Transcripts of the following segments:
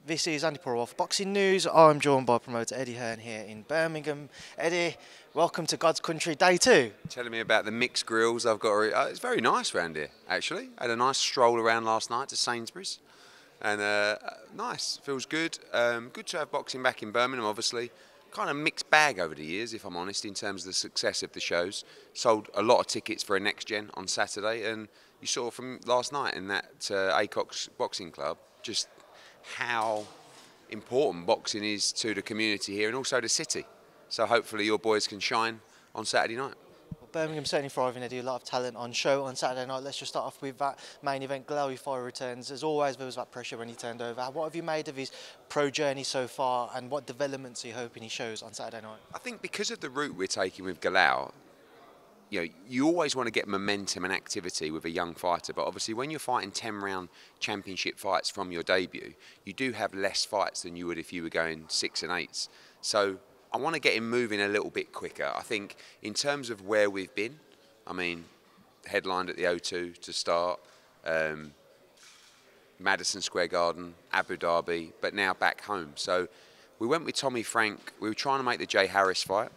This is Andi Purewal for Boxing News. I'm joined by promoter Eddie Hearn here in Birmingham. Eddie, welcome to God's Country, day 2. Telling me about the mixed grills I've got. It's very nice around here, actually. Had a nice stroll around last night to Sainsbury's. And nice, feels good. Good to have boxing back in Birmingham, obviously. Kind of mixed bag over the years, if I'm honest, in terms of the success of the shows. Sold a lot of tickets for a Next Gen on Saturday, and you saw from last night in that Acox Boxing Club just how important boxing is to the community here and also the city. So hopefully your boys can shine on Saturday night. Well, Birmingham's certainly thriving. They do a lot of talent on show on Saturday night. Let's just start off with that main event. Galal Yafai returns. As always, there was that pressure when he turned over. What have you made of his pro journey so far, and what developments are you hoping he shows on Saturday night? I think because of the route we're taking with Galal, you always want to get momentum and activity with a young fighter, but obviously when you're fighting 10-round championship fights from your debut, you do have less fights than you would if you were going 6 and 8s. So I want to get him moving a little bit quicker. I think in terms of where we've been, I mean, headlined at the O2 to start, Madison Square Garden, Abu Dhabi, but now back home. So we went with Tommy Frank. We were trying to make the Jay Harris fight,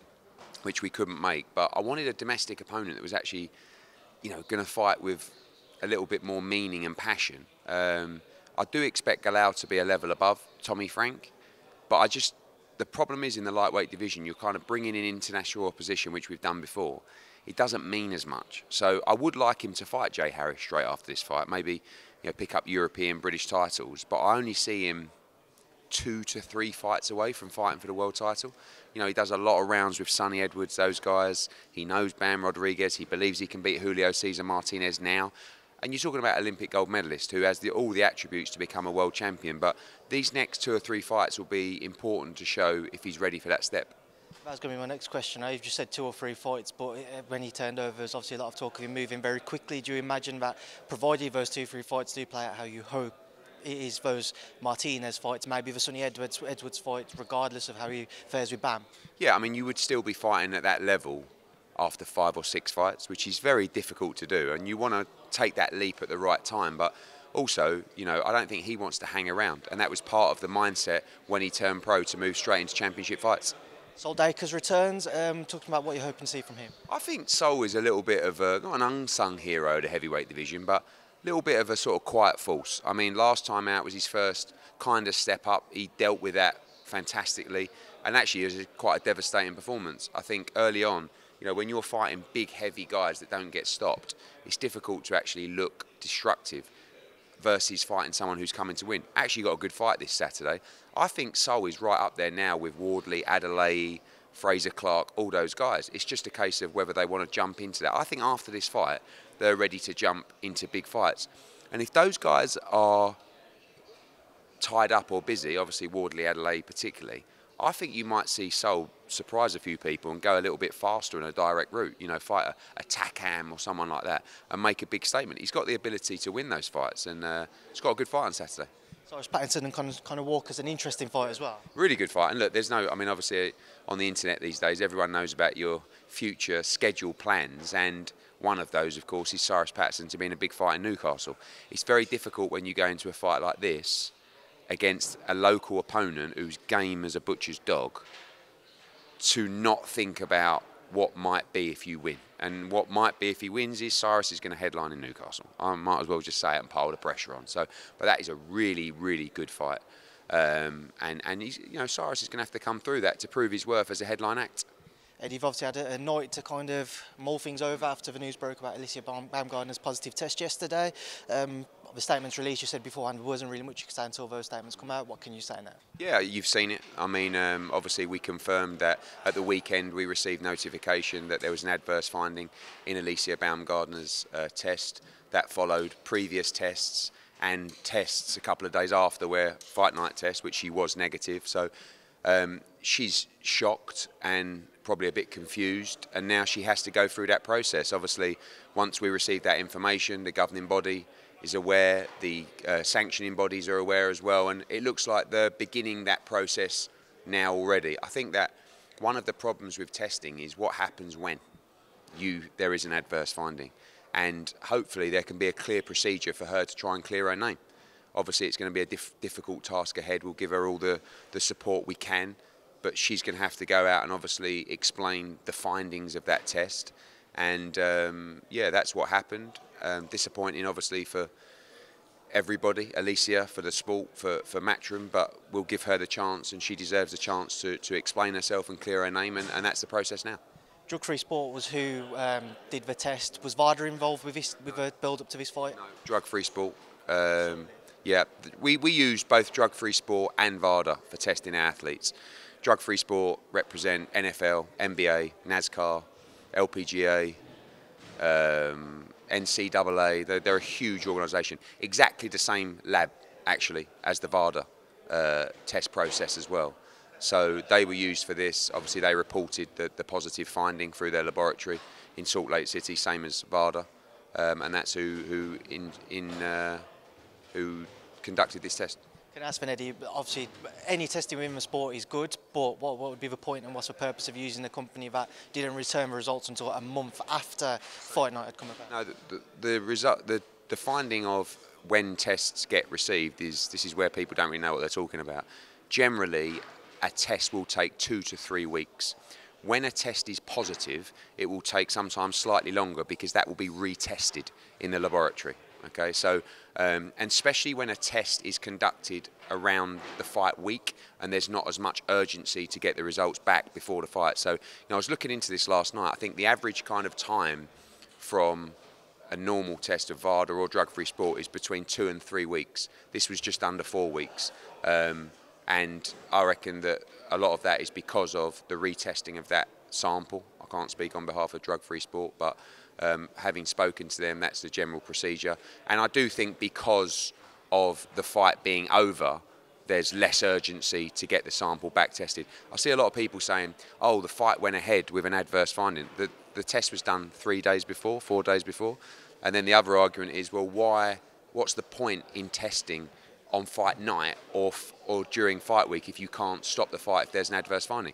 which we couldn't make, but I wanted a domestic opponent that was actually, going to fight with a little bit more meaning and passion. I do expect Galal to be a level above Tommy Frank, but the problem is in the lightweight division, you're kind of bringing in international opposition, which we've done before. It doesn't mean as much. So I would like him to fight Jay Harris straight after this fight, maybe pick up European, British titles, but I only see him 2 to 3 fights away from fighting for the world title. He does a lot of rounds with Sonny Edwards, those guys. He knows Bam Rodriguez. He believes he can beat Julio Cesar Martinez now. And you're talking about Olympic gold medalist who has all the attributes to become a world champion. But these next 2 or 3 fights will be important to show if he's ready for that step. That's going to be my next question. You've just said 2 or 3 fights, but when he turned over, there's obviously a lot of talk of him moving very quickly. Do you imagine that, provided those 2 or 3 fights do play out how you hope, it is those Martinez fights, maybe the Sonny Edwards fights, regardless of how he fares with Bam? Yeah, I mean, you would still be fighting at that level after 5 or 6 fights, which is very difficult to do, and you want to take that leap at the right time. But also, I don't think he wants to hang around, and that was part of the mindset when he turned pro to move straight into championship fights. Sol Dacres returns. Talking about what you're hoping to see from him. I think Sol is a little bit of not an unsung hero of the heavyweight division, but little bit of a sort of quiet force. I mean, last time out was his first kind of step up. He dealt with that fantastically, and actually it was quite a devastating performance. I think early on, when you're fighting big, heavy guys that don't get stopped, it's difficult to actually look destructive versus fighting someone who's coming to win. Actually got a good fight this Saturday. I think Sol is right up there now with Wardley, Adelaide, Fraser Clark, all those guys. It's just a case of whether they want to jump into that. I think after this fight, they're ready to jump into big fights. And if those guys are tied up or busy, obviously Wardley, Adelaide particularly, I think you might see Sol surprise a few people and go a little bit faster in a direct route, fight a Takam or someone like that and make a big statement. He's got the ability to win those fights, and he's got a good fight on Saturday. So is Pattinson and kind of Walker's an interesting fight as well? Really good fight. And look, obviously on the internet these days, everyone knows about your future schedule plans, and one of those, of course, is Cyrus Pattinson to be in a big fight in Newcastle. It's very difficult when you go into a fight like this against a local opponent who's game as a butcher's dog to not think about what might be if you win. And what might be if he wins is Cyrus is going to headline in Newcastle. I might as well just say it and pile the pressure on. But that is a really, really good fight. And he's, Cyrus is going to have to come through that to prove his worth as a headline act. Ed, you've obviously had a night to kind of mull things over after the news broke about Alycia Baumgardner's positive test yesterday. The statements released, you said beforehand, there wasn't really much you could say until those statements come out. What can you say now? Yeah, you've seen it. I mean, obviously we confirmed that at the weekend we received notification that there was an adverse finding in Alycia Baumgardner's test. That followed previous tests and tests a couple of days after, where fight night test, which she was negative. So she's shocked and probably a bit confused, and now she has to go through that process. Obviously, once we receive that information, the governing body is aware, the sanctioning bodies are aware as well, and it looks like they're beginning that process now already. I think that one of the problems with testing is what happens when there is an adverse finding, and hopefully there can be a clear procedure for her to try and clear her name. Obviously, it's going to be a difficult task ahead. We'll give her all the support we can, but she's going to have to go out and obviously explain the findings of that test. And yeah, that's what happened. Disappointing, obviously, for everybody, Alycia, for the sport, for Matchroom, but we'll give her the chance, and she deserves the chance to explain herself and clear her name, and that's the process now. Drug-free sport was who did the test. Was VADA involved with the build-up to this fight? No, drug-free sport. Yeah, we use both drug-free sport and VADA for testing our athletes. Drug-free sport represent NFL, NBA, NASCAR, LPGA, NCAA. They're a huge organisation. Exactly the same lab, actually, as the VADA test process as well. So they were used for this. Obviously, they reported the positive finding through their laboratory in Salt Lake City, same as VADA, and that's who conducted this test. Can I ask, Eddie, obviously any testing within the sport is good, but what would be the point and what's the purpose of using a company that didn't return the results until a month after fight night had come about? No, the finding of when tests get received this is where people don't really know what they're talking about. Generally, a test will take 2 to 3 weeks. When a test is positive, it will take sometimes slightly longer because that will be retested in the laboratory. Okay, so and especially when a test is conducted around the fight week and there's not as much urgency to get the results back before the fight. So, I was looking into this last night. I think the average kind of time from a normal test of VADA or drug-free sport is between 2 and 3 weeks. This was just under 4 weeks. And I reckon that a lot of that is because of the retesting of that sample. I can't speak on behalf of drug-free sport, but having spoken to them, that's the general procedure. And I do think because of the fight being over, there's less urgency to get the sample back tested. I see a lot of people saying, oh, the fight went ahead with an adverse finding. The test was done 3 days before, 4 days before. And then the other argument is, well, what's the point in testing on fight night or during fight week if you can't stop the fight if there's an adverse finding?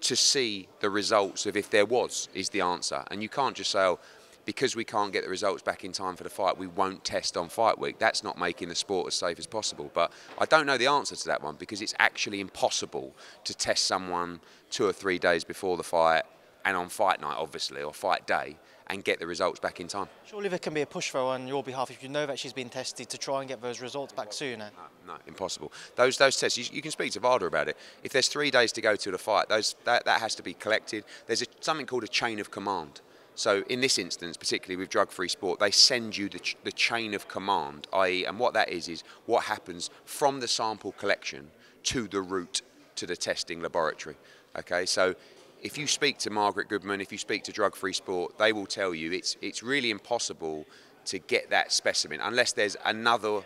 To see the results of if there was is the answer. And you can't just say, oh, because we can't get the results back in time for the fight, we won't test on fight week. That's not making the sport as safe as possible. But I don't know the answer to that one because it's actually impossible to test someone 2 or 3 days before the fight and on fight night, obviously, or fight day, and get the results back in time. Surely there can be a push though on your behalf if you know that she's been tested to try and get those results back sooner. No, impossible. Those tests, you can speak to VADA about it. If there's 3 days to go to the fight, that has to be collected. There's something called a chain of command. So in this instance, particularly with drug-free sport, they send you the chain of command, i.e., and what that is what happens from the sample collection to the route to the testing laboratory. Okay, so if you speak to Margaret Goodman, if you speak to drug-free sport, they will tell you it's really impossible to get that specimen unless there's another,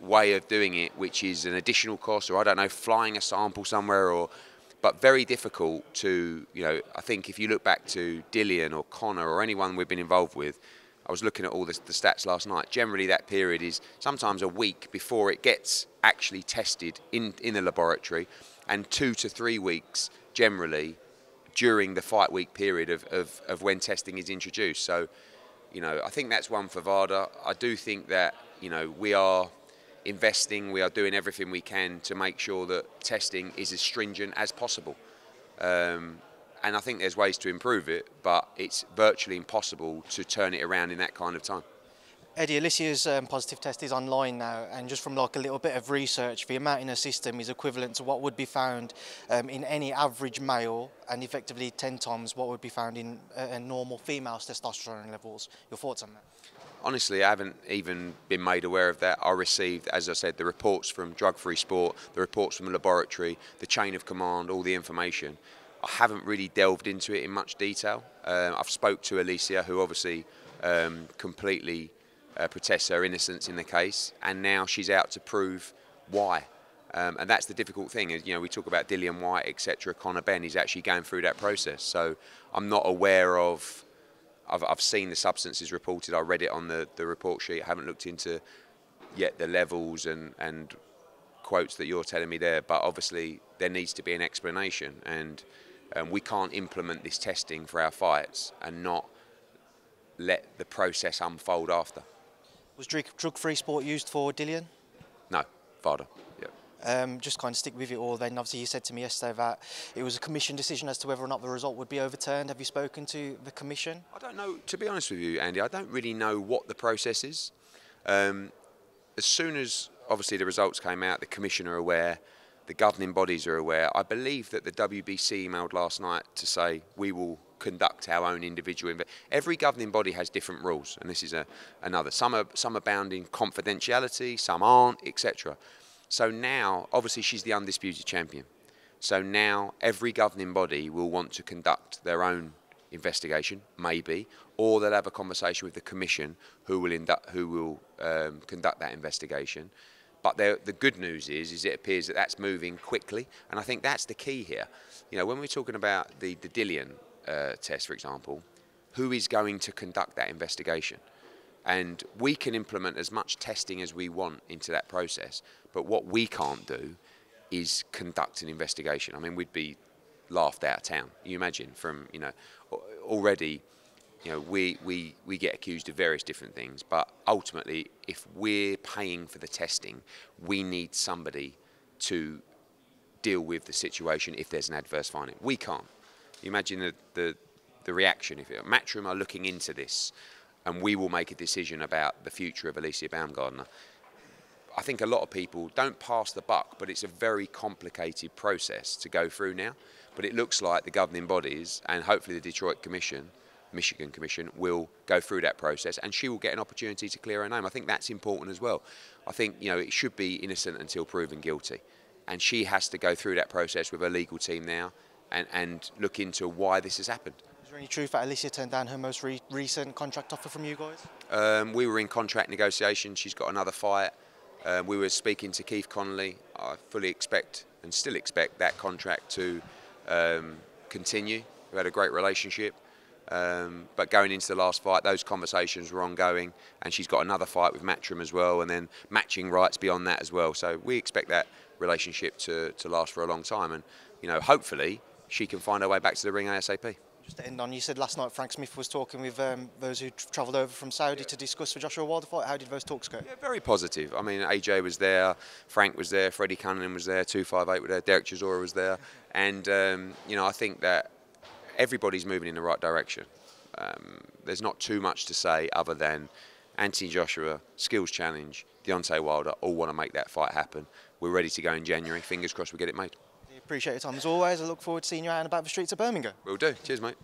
way of doing it, which is an additional cost, or I don't know, flying a sample somewhere, but very difficult to, I think if you look back to Dillian or Connor or anyone we've been involved with, I was looking at all the stats last night. Generally, that period is sometimes a week before it gets actually tested in the laboratory, and 2 to 3 weeks generally during the fight week period of when testing is introduced. So, I think that's one for VADA. I do think that, we are investing, we are doing everything we can to make sure that testing is as stringent as possible. And I think there's ways to improve it, but it's virtually impossible to turn it around in that kind of time. Eddie, Alicia's positive test is online now, and just from like a little bit of research, the amount in her system is equivalent to what would be found in any average male, and effectively 10 times what would be found in normal female's testosterone levels. Your thoughts on that? Honestly, I haven't even been made aware of that. I received, as I said, the reports from drug-free sport, the reports from the laboratory, the chain of command, all the information. I haven't really delved into it in much detail. I've spoke to Alycia, who obviously completely protests her innocence in the case, and now she's out to prove why. And that's the difficult thing. We talk about Dillian Whyte, etc. Conor Benn is actually going through that process. So I'm not aware of. I've seen the substances reported. I read it on the report sheet. I haven't looked into yet the levels and quotes that you're telling me there. But obviously there needs to be an explanation, and we can't implement this testing for our fights and not let the process unfold after. Was drug-free sport used for Dillian? No, VADA. Yeah. Just kind of stick with it all then. Obviously you said to me yesterday that it was a commission decision as to whether or not the result would be overturned. Have you spoken to the commission? I don't know, to be honest with you, Andy, I don't really know what the process is. As soon as obviously the results came out, the commission are aware, the governing bodies are aware. I believe that the WBC emailed last night to say we will conduct our own individual. Every governing body has different rules, and this is another. Some are bound in confidentiality, some aren't, etc. So now, obviously, she's the undisputed champion. So now every governing body will want to conduct their own investigation, maybe, or they'll have a conversation with the commission who will conduct that investigation. But the good news is it appears that that's moving quickly, and I think that's the key here. You know, when we're talking about the Dillian test, for example, who is going to conduct that investigation? And we can implement as much testing as we want into that process, but what we can't do is conduct an investigation. I mean, we'd be laughed out of town. You imagine from, you know, already, you know, we get accused of various different things, but ultimately, if we're paying for the testing, we need somebody to deal with the situation if there's an adverse finding. We can't. You imagine the reaction if Matchroom are looking into this, and we will make a decision about the future of Alycia Baumgardner. I think a lot of people don't pass the buck, but it's a very complicated process to go through now. But it looks like the governing bodies and hopefully the Detroit Commission, Michigan Commission, will go through that process, and she will get an opportunity to clear her name. I think that's important as well. I think, you know, it should be innocent until proven guilty, and she has to go through that process with her legal team now and look into why this has happened. Is there any truth that Alycia turned down her most recent contract offer from you guys? We were in contract negotiations. She's got another fight. We were speaking to Keith Connolly. I fully expect and still expect that contract to continue. We had a great relationship. But going into the last fight, those conversations were ongoing, and she's got another fight with Matchroom as well, and then matching rights beyond that as well. So we expect that relationship to last for a long time, and, you know, hopefully she can find her way back to the ring ASAP. Just to end on, you said last night Frank Smith was talking with those who travelled over from Saudi to discuss the Joshua Wilder fight. How did those talks go? Yeah, very positive. I mean, AJ was there, Frank was there, Freddie Cunningham was there, 258 was there, Derek Chisora was there, and you know, I think that everybody's moving in the right direction. There's not too much to say other than Anthony Joshua, Skills Challenge, Deontay Wilder all want to make that fight happen. We're ready to go in January. Fingers crossed we get it made. Appreciate your time as always. I look forward to seeing you out and about the streets of Birmingham. Will do. Cheers, mate.